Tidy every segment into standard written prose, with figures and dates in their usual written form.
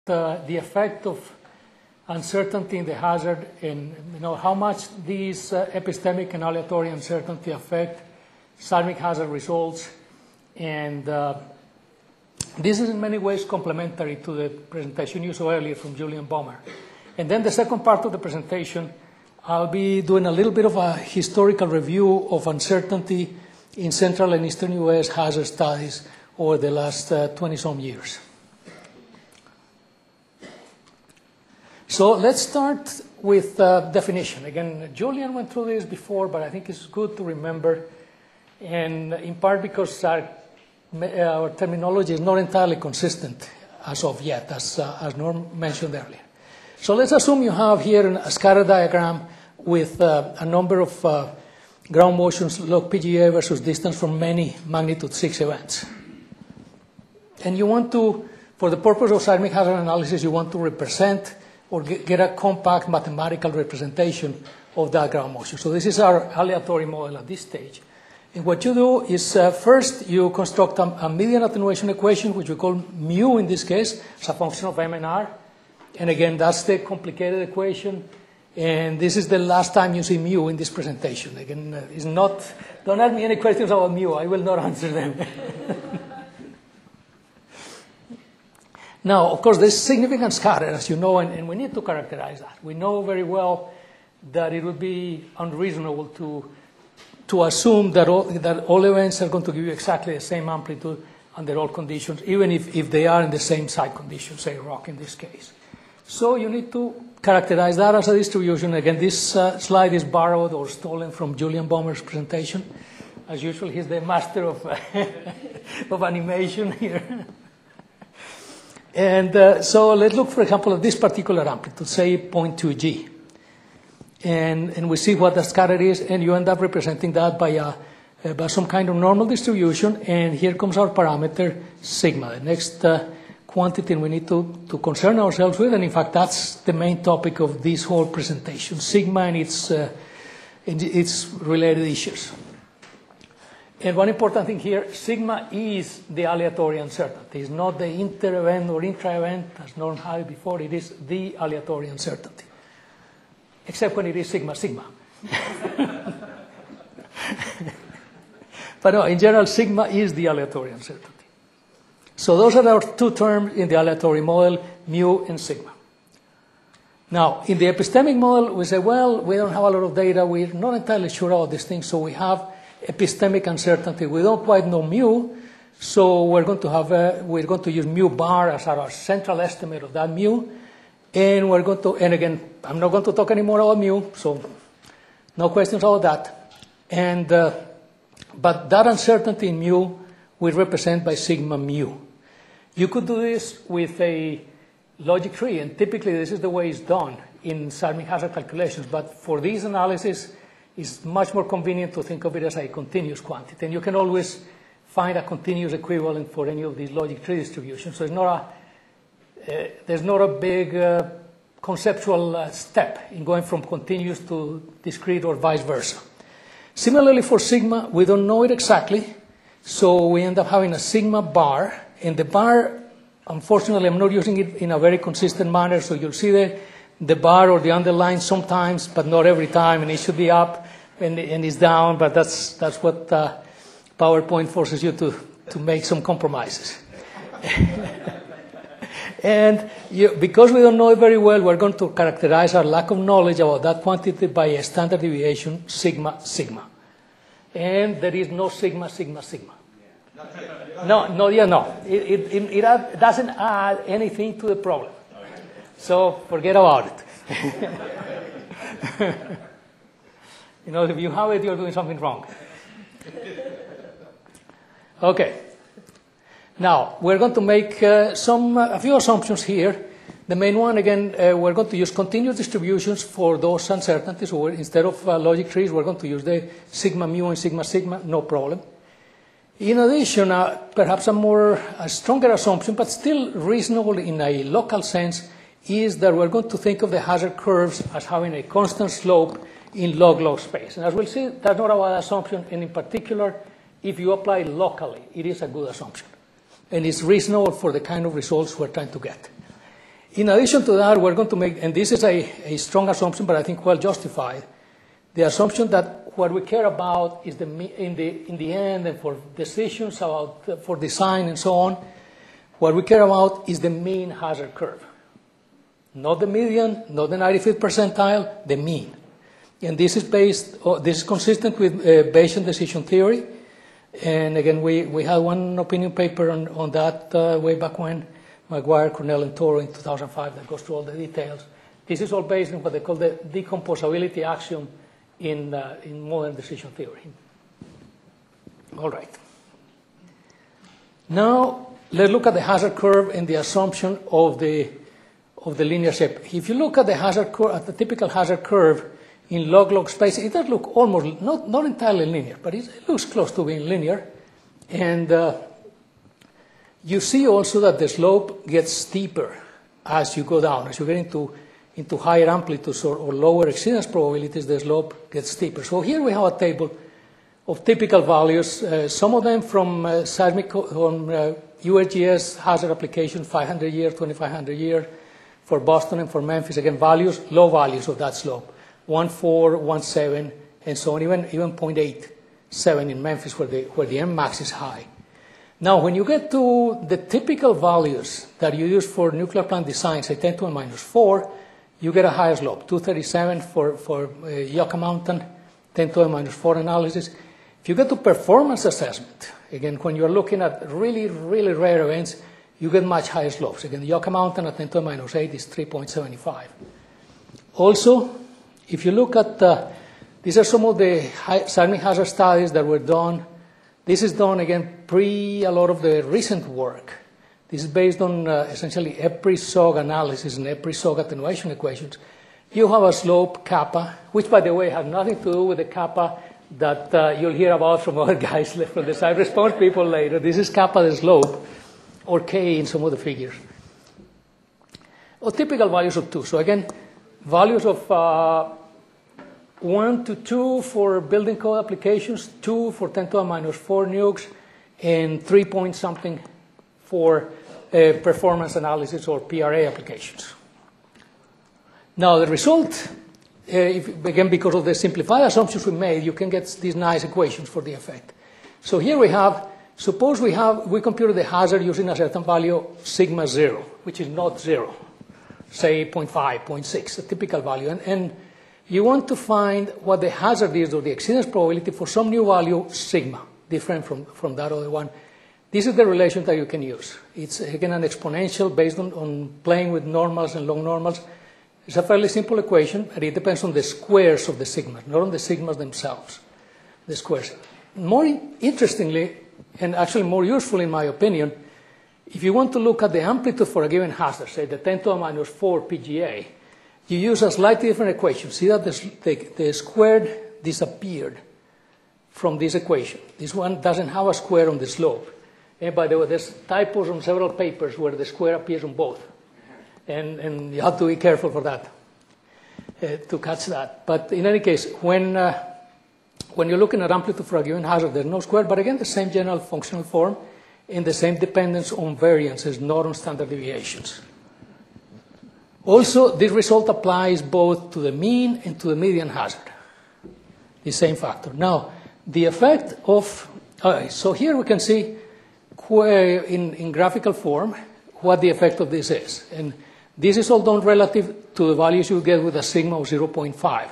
the effect of uncertainty in the hazard and how much these epistemic and aleatory uncertainty affect seismic hazard results. And this is in many ways complementary to the presentation you saw earlier from Julian Bomer. And then the second part of the presentation, I'll be doing a little bit of a historical review of uncertainty in Central and Eastern U.S. hazard studies over the last 20-some years. So let's start with definition. Again, Julian went through this before, but I think it's good to remember, and in part because our terminology is not entirely consistent as of yet, as Norm mentioned earlier. So let's assume you have here a scatter diagram with a number of ground motions, log PGA versus distance from many magnitude 6 events. And you want to, for the purpose of seismic hazard analysis, you want to represent or get a compact mathematical representation of that ground motion. So this is our aleatory model at this stage. And what you do is first you construct a median attenuation equation, which we call mu in this case, as a function of M and R. And again, that's the complicated equation. And this is the last time you see mu in this presentation. Again, it's not, don't ask me any questions about mu. I will not answer them. Now, of course, there's significant scatter, as you know, and we need to characterize that. We know very well that it would be unreasonable to assume that all events are going to give you exactly the same amplitude under all conditions, even if they are in the same site conditions, say rock in this case. So you need to characterize that as a distribution. Again, this slide is borrowed or stolen from Julian Bomer's presentation. As usual, he's the master of, of animation here. And so let's look, for example, at this particular amplitude, say 0.2 G. And we see what the scatter is, and you end up representing that by some kind of normal distribution. And here comes our parameter, sigma, the next quantity we need to concern ourselves with. And in fact, that's the main topic of this whole presentation, sigma and its related issues. And one important thing here, sigma is the aleatory uncertainty. It's not the inter-event or intra-event, as Norm had it before. It is the aleatory uncertainty, except when it is sigma, sigma. But no, in general, sigma is the aleatory uncertainty. So those are our two terms in the aleatory model, mu and sigma. Now, in the epistemic model, we say, well, we don't have a lot of data. We're not entirely sure about these things, so we have epistemic uncertainty. We don't quite know mu, so we're going to use mu bar as our central estimate of that mu, and we're going to, and again, I'm not going to talk anymore about mu, so no questions about that. And but that uncertainty in mu we represent by sigma mu. You could do this with a logic tree, and typically this is the way it's done in seismic hazard calculations. But for this analysis, it's much more convenient to think of it as a continuous quantity. And you can always find a continuous equivalent for any of these logic tree distributions. So it's not there's not a big conceptual step in going from continuous to discrete or vice versa. Similarly for sigma, we don't know it exactly. So we end up having a sigma bar. And the bar, unfortunately, I'm not using it in a very consistent manner. So you'll see the bar or the underline sometimes, but not every time, and it should be up and it's down, but that's what PowerPoint forces you to make some compromises. And because we don't know it very well, we're going to characterize our lack of knowledge about that quantity by a standard deviation, sigma, sigma. And there is no sigma, sigma, sigma. No. It doesn't add anything to the problem. So forget about it. If you have it, you're doing something wrong. Okay. Now, we're going to make a few assumptions here. The main one, again, we're going to use continuous distributions for those uncertainties. So instead of logic trees, we're going to use the sigma mu and sigma sigma, no problem. In addition, perhaps a stronger assumption, but still reasonable in a local sense, is that we're going to think of the hazard curves as having a constant slope in log-log space. And as we'll see, that's not a bad assumption, and in particular, if you apply it locally, it is a good assumption. And it's reasonable for the kind of results we're trying to get. In addition to that, we're going to make, and this is a strong assumption, but I think well justified, the assumption that what we care about is in the end, and for decisions about for design and so on, what we care about is the mean hazard curve. Not the median, not the 95th percentile, the mean. And this is consistent with Bayesian decision theory. And again, we had one opinion paper on that way back when, McGuire, Cornell, and Toro in 2005 that goes through all the details. This is all based on what they call the decomposability axiom in modern decision theory. All right. Now, let's look at the hazard curve and the assumption of the linear shape. If you look at the hazard curve, at the typical hazard curve in log-log space, it does look almost, not entirely linear, but it looks close to being linear. And you see also that the slope gets steeper as you go down. As you get into higher amplitudes or lower exceedance probabilities, the slope gets steeper. So here we have a table of typical values, some of them from seismic, USGS hazard application, 500 year, 2500 year, for Boston and for Memphis. Again, values, low values of that slope, 1.4, 1.7, and so on, even 0.87 in Memphis where the M-max is high. Now, when you get to the typical values that you use for nuclear plant design, say 10 to the minus 4, you get a higher slope, 237 for Yucca Mountain, 10 to the minus 4 analysis. If you get to performance assessment, again, when you're looking at really, really rare events, you get much higher slopes. Again, the Yucca Mountain at 10 to the minus 8 is 3.75. Also, if you look at, these are some of the seismic hazard studies that were done. This is done, again, a lot of the recent work. This is based on essentially EPRI-SOG analysis and EPRI-SOG attenuation equations. You have a slope kappa, which, by the way, has nothing to do with the kappa that you'll hear about from other guys, from the side response people later. This is kappa the slope, or k in some of the figures. Or typical values of 2. So again, values of 1 to 2 for building code applications, 2 for 10 to the minus 4 nukes, and 3 point something for performance analysis or PRA applications. Now the result, again, because of the simplified assumptions we made, you can get these nice equations for the effect. So here we have, suppose we computed the hazard using a certain value, sigma 0, which is not 0, say 0.5, 0.6, a typical value. And you want to find what the hazard is, or the exceedance probability for some new value, sigma, different from that other one. This is the relation that you can use. It's, again, an exponential based on playing with normals and long normals. It's a fairly simple equation, and it depends on the squares of the sigmas, not on the sigmas themselves, the squares. More interestingly, and actually more useful in my opinion, if you want to look at the amplitude for a given hazard, say the 10 to the minus 4 PGA, you use a slightly different equation. See that the squared disappeared from this equation. This one doesn't have a square on the slope. And by the way, there's typos on several papers where the square appears on both. And you have to be careful for that, to catch that. But in any case, when you're looking at amplitude for a given hazard, there's no square, but again, the same general functional form and the same dependence on variances, not on standard deviations. Also, this result applies both to the mean and to the median hazard, the same factor. Now, the effect of, so here we can see in graphical form what the effect of this is. And this is all done relative to the values you get with a sigma of 0.5,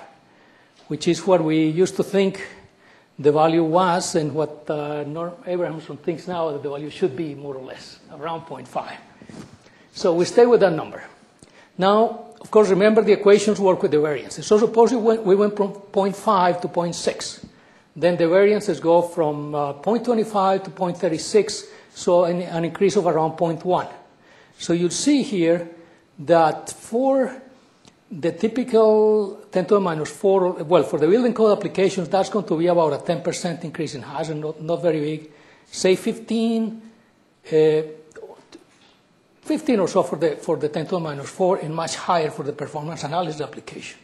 which is what we used to think the value was, and what Norm Abrahamson thinks now that the value should be, more or less, around 0.5. So we stay with that number. Now, of course, remember the equations work with the variances. So suppose we went from 0.5 to 0.6. Then the variances go from 0.25 to 0.36, so an increase of around 0.1. So you'll see here that for the typical 10 to the minus 4, well, for the building code applications, that's going to be about a 10% increase in hazard, not very big. Say 15 or so for the 10 to the minus 4, and much higher for the performance analysis application.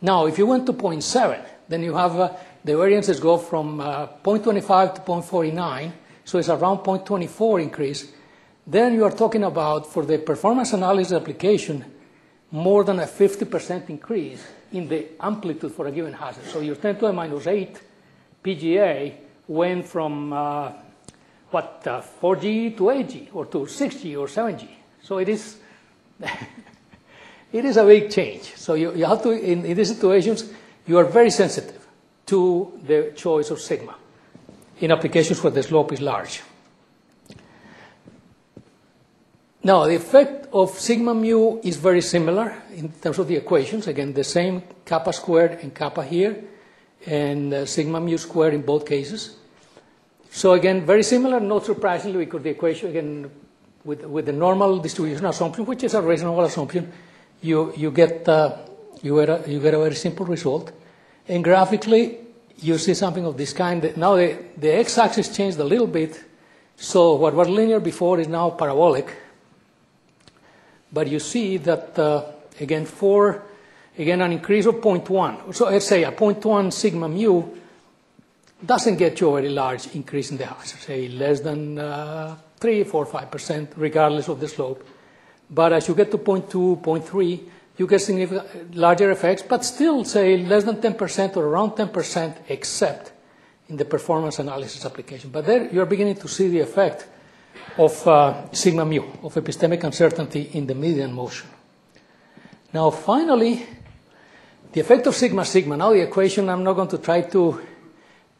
Now, if you went to 0.7, then you have the variances go from 0.25 to 0.49, so it's around 0.24 increase. then you are talking about, for the performance analysis application, more than a 50% increase in the amplitude for a given hazard. So your 10 to the minus 8 PGA went from, 4G to 8G, or to 6G or 7G. So it is, it is a big change. So you have to, in these situations, you are very sensitive to the choice of sigma in applications where the slope is large. Now, the effect of sigma mu is very similar in terms of the equations. Again, the same kappa squared and kappa here, and sigma mu squared in both cases. So again, very similar, not surprisingly, because the equation, again, with the normal distribution assumption, which is a reasonable assumption, you get a very simple result. And graphically, you see something of this kind. Now the x-axis changed a little bit, so what was linear before is now parabolic. But you see that, again, an increase of 0.1. So let's say a 0.1 sigma mu doesn't get you a very large increase in the hazard, say less than 3, 4, 5%, regardless of the slope. But as you get to 0.2, 0.3, you get significant larger effects, but still, say, less than 10% or around 10%, except in the performance analysis application. But there you're beginning to see the effect of sigma mu, of epistemic uncertainty in the median motion. Now, finally, the effect of sigma sigma. Now, the equation, I'm not going to try to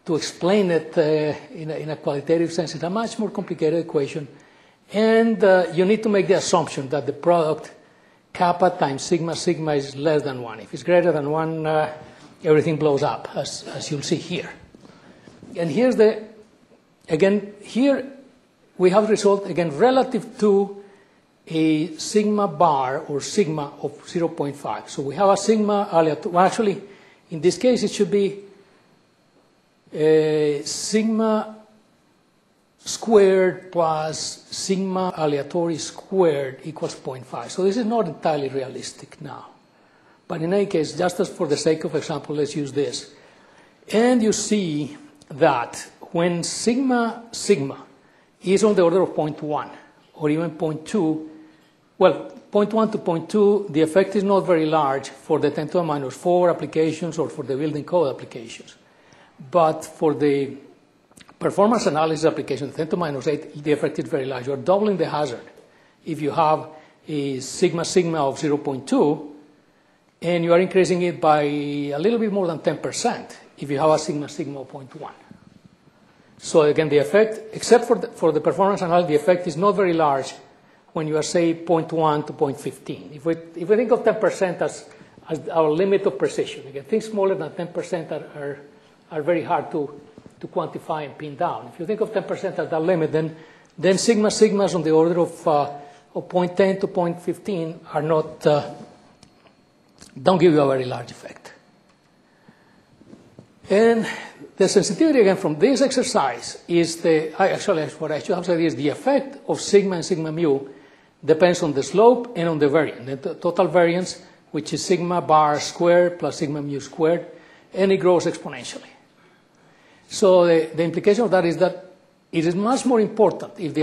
explain it in a qualitative sense. It's a much more complicated equation. And you need to make the assumption that the product kappa times sigma sigma is less than 1. If it's greater than 1, everything blows up, as you'll see here. And here's again, here we have result, again, relative to a sigma bar or sigma of 0.5. So we have a sigma aleatory. Well, actually, in this case, it should be sigma squared plus sigma aleatory squared equals 0.5. So this is not entirely realistic now. But in any case, just as for the sake of example, let's use this. And you see that when sigma sigma is on the order of 0.1 or even 0.2, well, 0.1 to 0.2, the effect is not very large for the 10 to the minus 4 applications or for the building code applications. But for the performance analysis application, 10 to the minus 8, the effect is very large. You're doubling the hazard if you have a sigma sigma of 0.2, and you are increasing it by a little bit more than 10% if you have a sigma sigma of 0.1. So again, the effect, except for the performance analysis, the effect is not very large when you are, say, 0.1 to 0.15. If we think of 10% as our limit of precision, again, things smaller than 10% are very hard to quantify and pin down. If you think of 10% as that limit, then sigma sigmas on the order of 0.10 to 0.15 are not, don't give you a very large effect. And the sensitivity, again, from this exercise is actually, what I should have said is the effect of sigma and sigma mu depends on the slope and on the variance, the total variance, which is sigma bar squared plus sigma mu squared, and it grows exponentially. So the implication of that is that it is much more important if in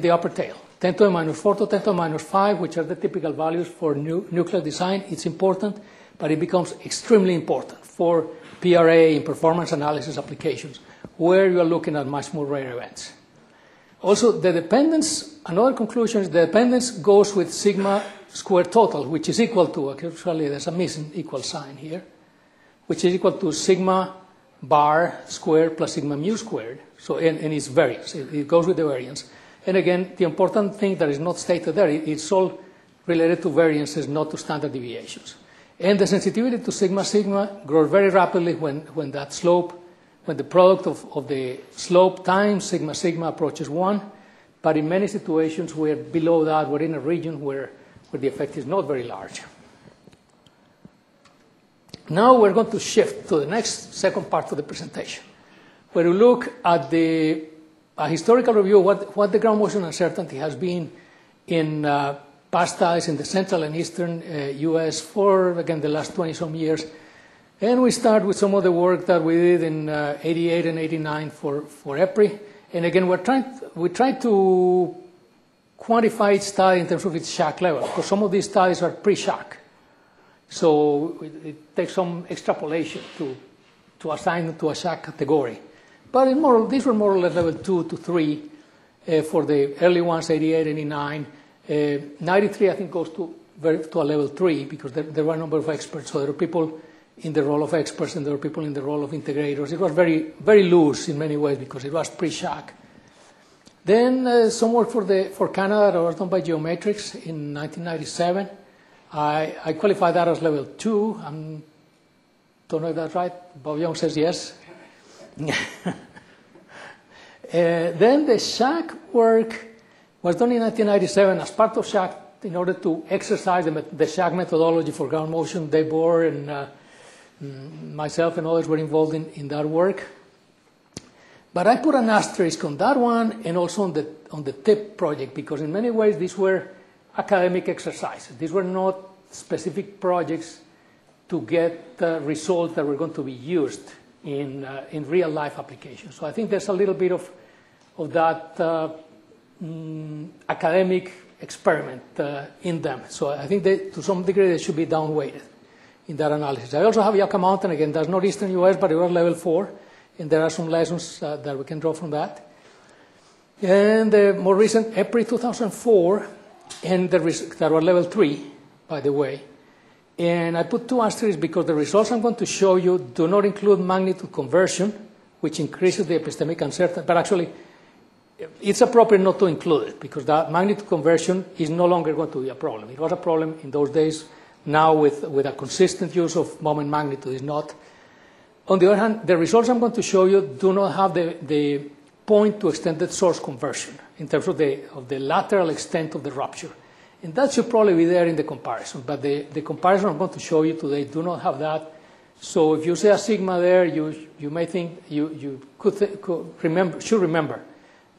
the upper tail, 10 to the minus 4 to 10 to the minus 5, which are the typical values for nuclear design, it's important, but it becomes extremely important for PRA and performance analysis applications, where you are looking at much more rare events. Also, the dependence, another conclusion is the dependence goes with sigma squared total, which is equal to, actually there's a missing equal sign here, which is equal to sigma bar squared plus sigma mu squared, so, and its variance, it goes with the variance. And again, the important thing that is not stated there, it's all related to variances, not to standard deviations. And the sensitivity to sigma sigma grows very rapidly when that slope, when the product of the slope times sigma sigma approaches 1. But in many situations, we're below that. We're in a region where the effect is not very large. Now we're going to shift to the next second part of the presentation, where we look at a historical review of what the ground motion uncertainty has been in past times in the central and eastern U.S. for, again, the last 20-some years. And we start with some of the work that we did in 88 and 89 for EPRI. And again, we try to quantify each study in terms of its shock level, because some of these studies are pre-shock. So it takes some extrapolation to assign it to a shock category. But these were more or less level 2 to 3 for the early ones, 88, 89. 93, I think, goes to a level 3 because there were a number of experts. So there were people in the role of experts and there were people in the role of integrators. It was very, very loose in many ways because it was pre-shock. Then some work for Canada that was done by Geometrics in 1997. I qualified that as level 2. I don't know if that's right. Bob Young says yes. Then the shock work was done in 1997 as part of shock in order to exercise the shock methodology for ground motion. Dave Bohr and myself and others were involved in that work. But I put an asterisk on that one and also on the TIP project because in many ways these were academic exercises. These were not specific projects to get results that were going to be used in real life applications. So I think there's a little bit of that academic experiment in them. So I think to some degree they should be downweighted in that analysis. I also have Yucca Mountain. Again, that's not Eastern US, but it was level 4. And there are some lessons that we can draw from that. And the more recent EPRI 2004, and that were level 3, by the way. And I put 2 asterisks because the results I'm going to show you do not include magnitude conversion, which increases the epistemic uncertainty. But actually, it's appropriate not to include it because that magnitude conversion is no longer going to be a problem. It was a problem in those days. Now, with a consistent use of moment magnitude, is not. On the other hand, the results I'm going to show you do not have the point to extended source conversion in terms of the lateral extent of the rupture. And that should probably be there in the comparison. But the comparison I'm going to show you today do not have that. So if you see a sigma there, you may think, you should remember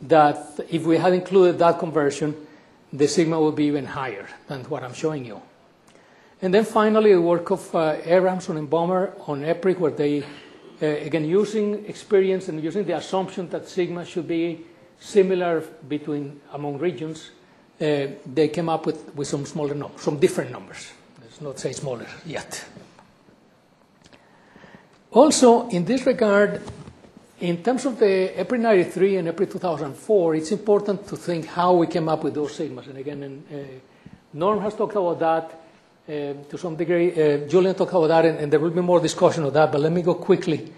that if we had included that conversion, the sigma would be even higher than what I'm showing you. And then finally, the work of Abrahamson and Bomer on EPRI, where they, again, using experience and using the assumption that sigma should be similar among regions, they came up with some smaller numbers, some different numbers. Let's not say smaller yet. Also, in this regard, in terms of the EPRI 93 and EPRI 2004, it's important to think how we came up with those sigmas. And again, Norm has talked about that. To some degree, Julian talked about that, and there will be more discussion of that, but let me go quickly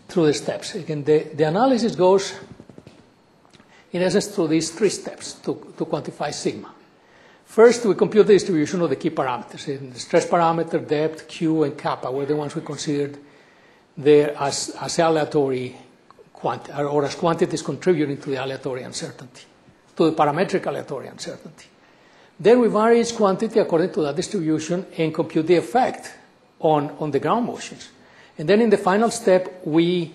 through the steps. Again, the analysis goes, in essence, through these 3 steps to quantify sigma. First, we compute the distribution of the key parameters. The stress parameter, depth, Q, and kappa were the ones we considered there as aleatory quantity, or as quantities contributing to the aleatory uncertainty, to the parametric aleatory uncertainty. Then we vary each quantity according to that distribution and compute the effect on the ground motions. And then in the final step, we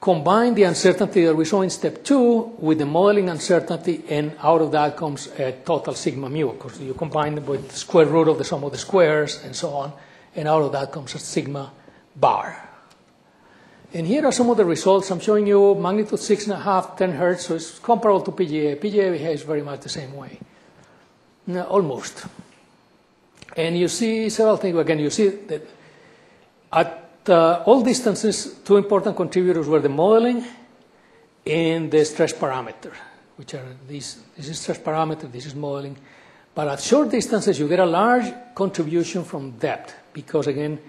combine the uncertainty that we saw in step 2 with the modeling uncertainty, and out of that comes a total sigma mu, because you combine them with the square root of the sum of the squares and so on, and out of that comes a sigma bar. And here are some of the results. I'm showing you magnitude 6.5, 10 hertz, so it's comparable to PGA. PGA behaves very much the same way. No, almost. And you see several things. Again, you see that at all distances, 2 important contributors were the modeling and the stress parameter, which are these. This is stress parameter, this is modeling. But at short distances, you get a large contribution from depth because, again,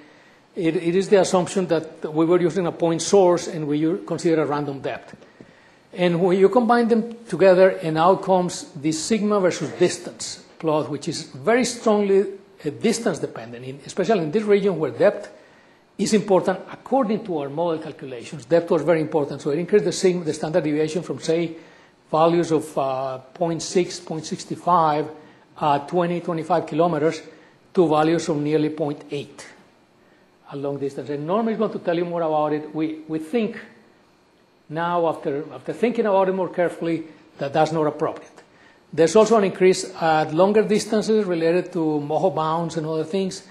it is the assumption that we were using a point source and we consider a random depth. And when you combine them together, and out comes the sigma versus distance plot, which is very strongly distance dependent, especially in this region where depth is important according to our model calculations. Depth was very important, so it increased the standard deviation from, say, values of 0.6, 0.65 at 20, 25 kilometers to values of nearly 0.8 a long distance. And Norm is going to tell you more about it. We think now, after thinking about it more carefully, that's not appropriate. There's also an increase at longer distances related to MOHO bounds and other things,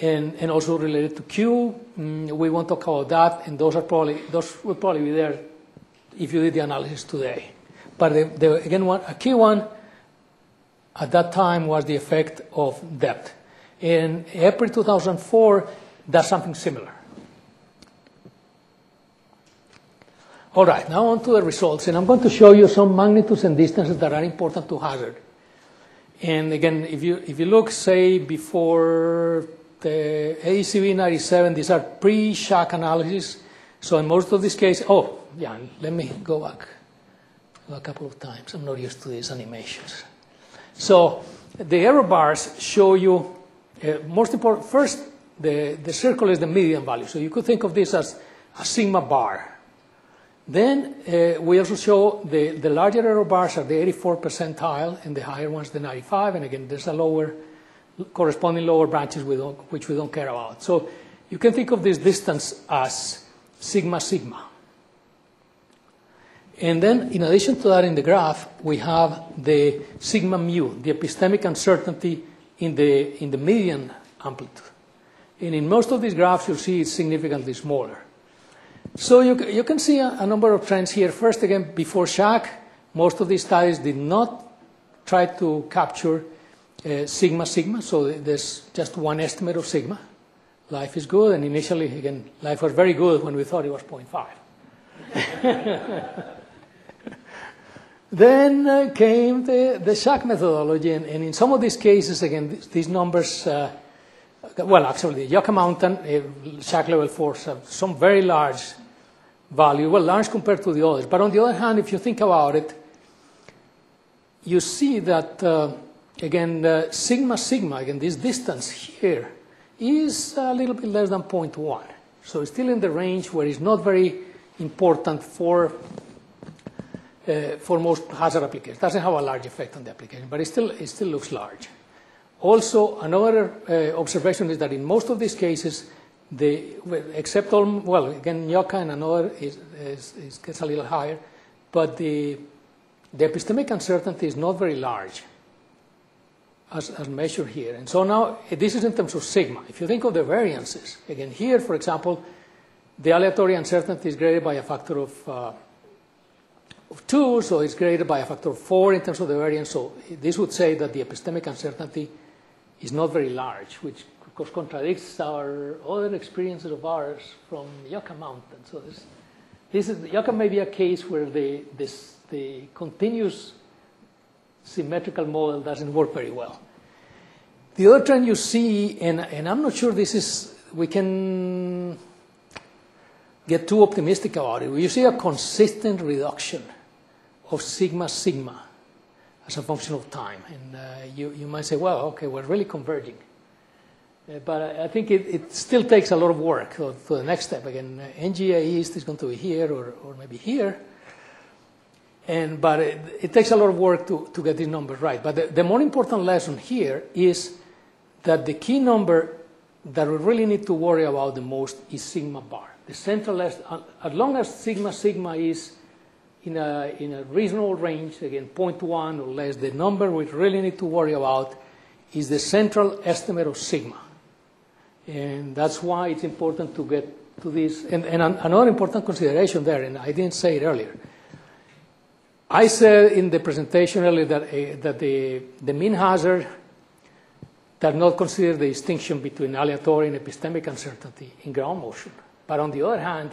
and also related to Q. We won't talk about that, and those will probably be there if you did the analysis today. But again, a key one at that time was the effect of depth. In EPRI 2004, that's something similar. All right, now on to the results, and I'm going to show you some magnitudes and distances that are important to hazard. And again, if you look, say, before the ACV 97, these are pre-shock analysis. So in most of these cases, oh, yeah, let me go back a couple of times. I'm not used to these animations. So the error bars show you, most important, first, the circle is the median value. So you could think of this as a sigma bar. Then we also show the larger error bars are the 84th percentile, and the higher ones the 95. And again, there's a corresponding lower branches which we don't care about. So you can think of this distance as sigma sigma. And then, in addition to that, in the graph, we have the sigma mu, the epistemic uncertainty in the median amplitude. And in most of these graphs, you'll see it's significantly smaller. So you can see a number of trends here. First, again, before shock, most of these studies did not try to capture sigma sigma, so there's just one estimate of sigma. Life is good, and initially, again, life was very good when we thought it was 0.5. Then came the shock methodology, and in some of these cases, again, these numbers, well, actually, the Yucca Mountain, shock level 4, some very large value, well, large compared to the others. But on the other hand, if you think about it, you see that, again, sigma sigma, again, this distance here is a little bit less than 0.1. So it's still in the range where it's not very important for most hazard applications. It doesn't have a large effect on the application, but it still looks large. Also, another observation is that in most of these cases, except again, Yucca and another gets a little higher, but the epistemic uncertainty is not very large as measured here. And so now, this is in terms of sigma. If you think of the variances, again, here, for example, the aleatory uncertainty is graded by a factor of 2, so it's graded by a factor of 4 in terms of the variance. So this would say that the epistemic uncertainty is not very large, which of course contradicts our other experiences of ours from Yucca Mountain. So Yucca may be a case where the continuous symmetrical model doesn't work very well. The other trend you see, and I'm not sure we can get too optimistic about it. You see a consistent reduction of sigma sigma as a function of time. And you might say, well, okay, we're really converging. But I think it still takes a lot of work for the next step. Again, NGA East is going to be here or maybe here. But it takes a lot of work to get these numbers right. But the more important lesson here is that the key number that we really need to worry about the most is sigma bar. The central, as long as sigma sigma is in a reasonable range, again, 0.1 or less, the number we really need to worry about is the central estimate of sigma. And that's why it's important to get to this. And another important consideration there, and I didn't say it earlier, I said in the presentation earlier that the mean hazard does not consider the distinction between aleatory and epistemic uncertainty in ground motion. But on the other hand,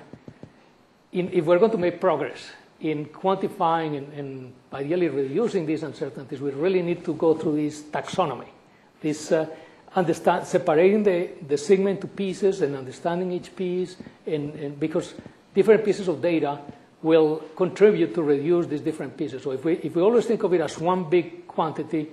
if we're going to make progress in quantifying and ideally reducing these uncertainties, we really need to go through this taxonomy, this separating the sigma into pieces and understanding each piece, and because different pieces of data will contribute to reduce these different pieces. So if we always think of it as one big quantity,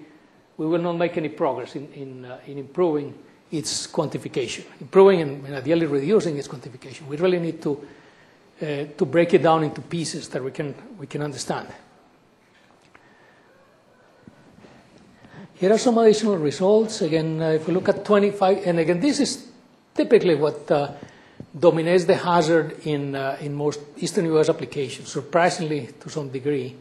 we will not make any progress in improving its quantification, improving and ideally reducing its quantification. We really need to break it down into pieces that we can understand. Here are some additional results. Again, if we look at 25, and again, this is typically what dominates the hazard in most Eastern U.S. applications, surprisingly to some degree,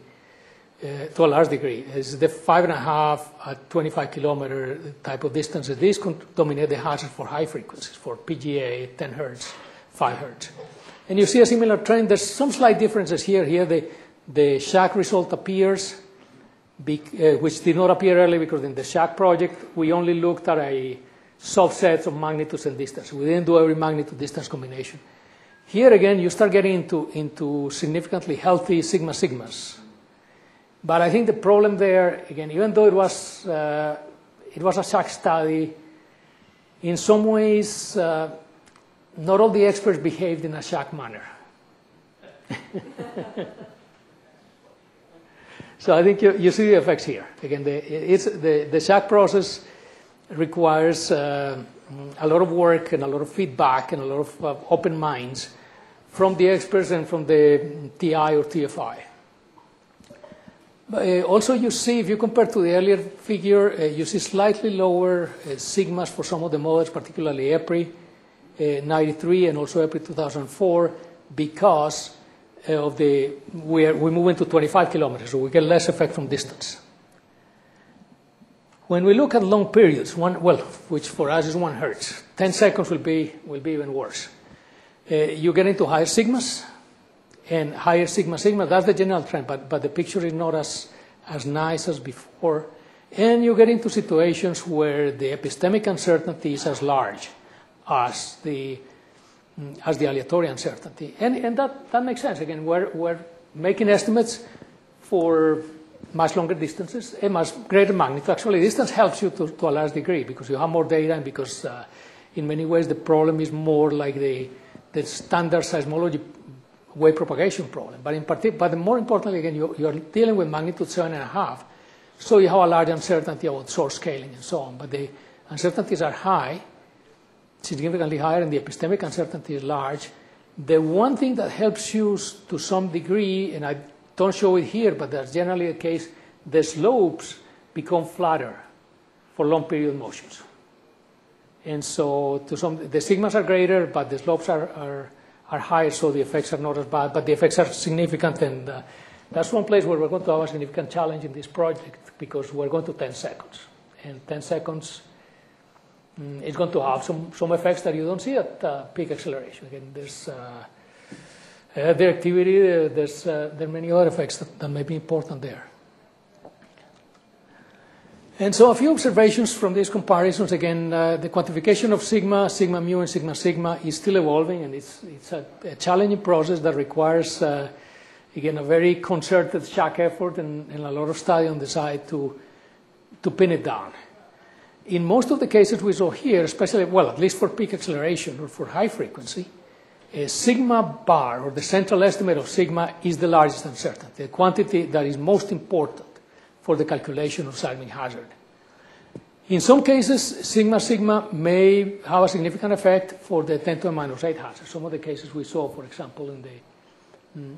to a large degree. Is the 5.5 at 25 kilometer type of distances. These dominate the hazard for high frequencies, for PGA, 10 hertz, 5 hertz. And you see a similar trend. There's some slight differences here. Here the shock result appears which did not appear early because in the SHAC project, we only looked at a subset of magnitudes and distance. We didn't do every magnitude-distance combination. Here again, you start getting into significantly healthy sigmas. But I think the problem there, again, even though it was a SHAC study, in some ways, not all the experts behaved in a SHAC manner. So I think you see the effects here. Again, the SHAC process requires a lot of work and a lot of feedback and a lot of open minds from the experts and from the TI or TFI. But also you see, if you compare to the earlier figure, you see slightly lower sigmas for some of the models, particularly EPRI 93 and also EPRI 2004, because of we're moving to 25 kilometers, so we get less effect from distance. When we look at long periods, which for us is 1 Hz, 10 seconds will be even worse. You get into higher sigmas, and higher sigma, that's the general trend, but the picture is not as nice as before. And you get into situations where the epistemic uncertainty is as large as the aleatory uncertainty. And that makes sense. Again, we're making estimates for much longer distances and much greater magnitude. Actually, distance helps you to a large degree because you have more data and because in many ways the problem is more like the standard seismology wave propagation problem. But more importantly, again, you're dealing with magnitude 7.5, so you have a large uncertainty about source scaling and so on. But the uncertainties are high, significantly higher, and the epistemic uncertainty is large. The one thing that helps you to some degree, and I don't show it here, but that's generally the case, the slopes become flatter for long period motions. And so the sigmas are greater, but the slopes are higher, so the effects are not as bad, but the effects are significant, and that's one place where we're going to have a significant challenge in this project because we're going to 10 seconds. And 10 seconds is going to have some effects that you don't see at peak acceleration. Again, there's directivity, there are many other effects that may be important there. And so a few observations from these comparisons. Again, the quantification of sigma mu, and sigma is still evolving, and it's a challenging process that requires, again, a very concerted SHAC effort and a lot of study on the side to pin it down. In most of the cases we saw here, especially, well, at least for peak acceleration or for high frequency, a sigma bar, or the central estimate of sigma, is the largest uncertainty, the quantity that is most important for the calculation of seismic hazard. In some cases, sigma may have a significant effect for the 10 to the minus 8 hazard. Some of the cases we saw, for example, in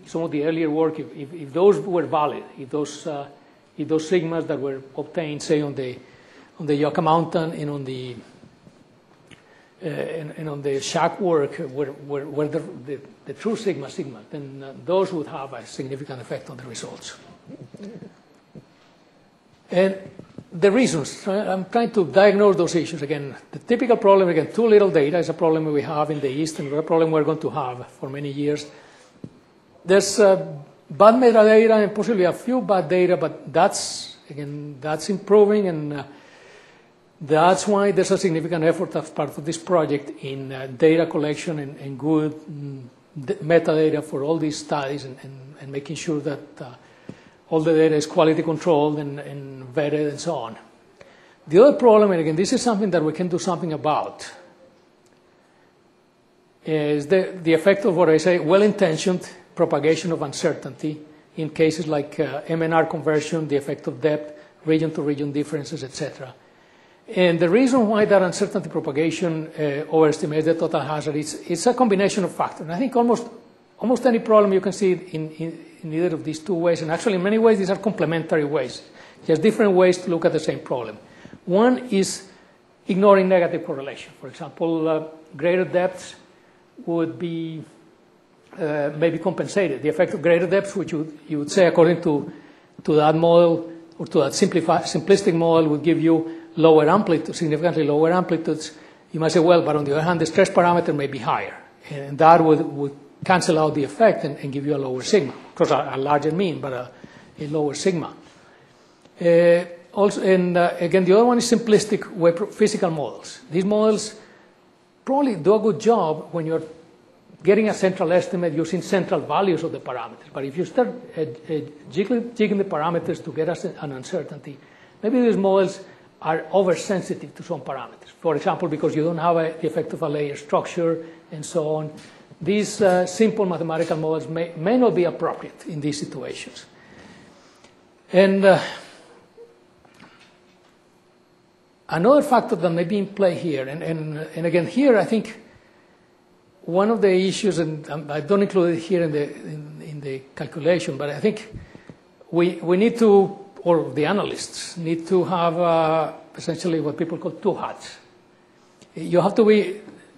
some of the earlier work, if those were valid, if those sigmas that were obtained, say, on the Yucca Mountain and on the SHAC work were the true sigma, then those would have a significant effect on the results. And the reasons, I'm trying to diagnose those issues. Again, the typical problem, again, too little data is a problem we have in the East, and a problem we're going to have for many years. There's bad metadata and possibly a few bad data, but that's improving, and that's why there's a significant effort as part of this project in data collection and good metadata for all these studies and making sure that all the data is quality controlled and vetted and so on. The other problem, and again, this is something that we can do something about, is the effect of what I say, well-intentioned propagation of uncertainty in cases like MNR conversion, the effect of depth, region-to-region differences, etc. And the reason why that uncertainty propagation overestimates the total hazard it's a combination of factors. And I think almost any problem you can see in either of these two ways, and actually in many ways these are complementary ways. There's different ways to look at the same problem. One is ignoring negative correlation. For example, greater depths would be maybe compensated. The effect of greater depths, which you would say according to that model, or to that simplistic model, would give you lower amplitude, significantly lower amplitudes. You might say, well, but on the other hand, the stress parameter may be higher, and that would cancel out the effect and give you a lower sigma. Of course, a larger mean, but a lower sigma. Also, and again, the other one is simplistic physical models. These models probably do a good job when you're getting a central estimate using central values of the parameters. But if you start jiggling the parameters to get us an uncertainty, maybe these models are oversensitive to some parameters. For example, because you don't have the effect of a layer structure and so on. These simple mathematical models may not be appropriate in these situations. And another factor that may be in play here, and again here I think one of the issues, and I don't include it here in the calculation, but I think we need to, or the analysts need to have essentially what people call two hats. You have to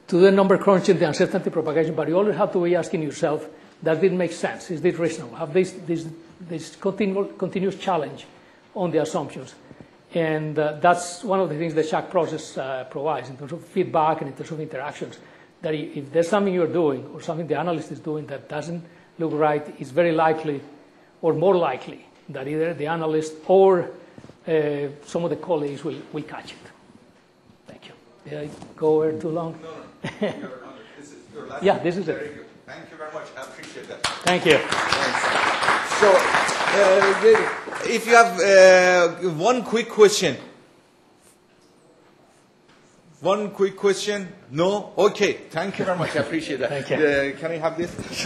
do the number crunching, the uncertainty propagation, but you always have to be asking yourself, does this make sense? Is this reasonable? Have this continuous challenge on the assumptions? And that's one of the things the SHAC process provides in terms of feedback and in terms of interactions. That if there's something you're doing or something the analyst is doing that doesn't look right, it's very likely or more likely that either the analyst or some of the colleagues will catch it. Thank you. Did I go over too long? No. This is your last. Yeah, this is very it. Good. Thank you very much. I appreciate that. Thank you. So, if you have one quick question. One quick question? No? Okay. Thank you very much. I appreciate that. Thank you. Can I have this? Sure.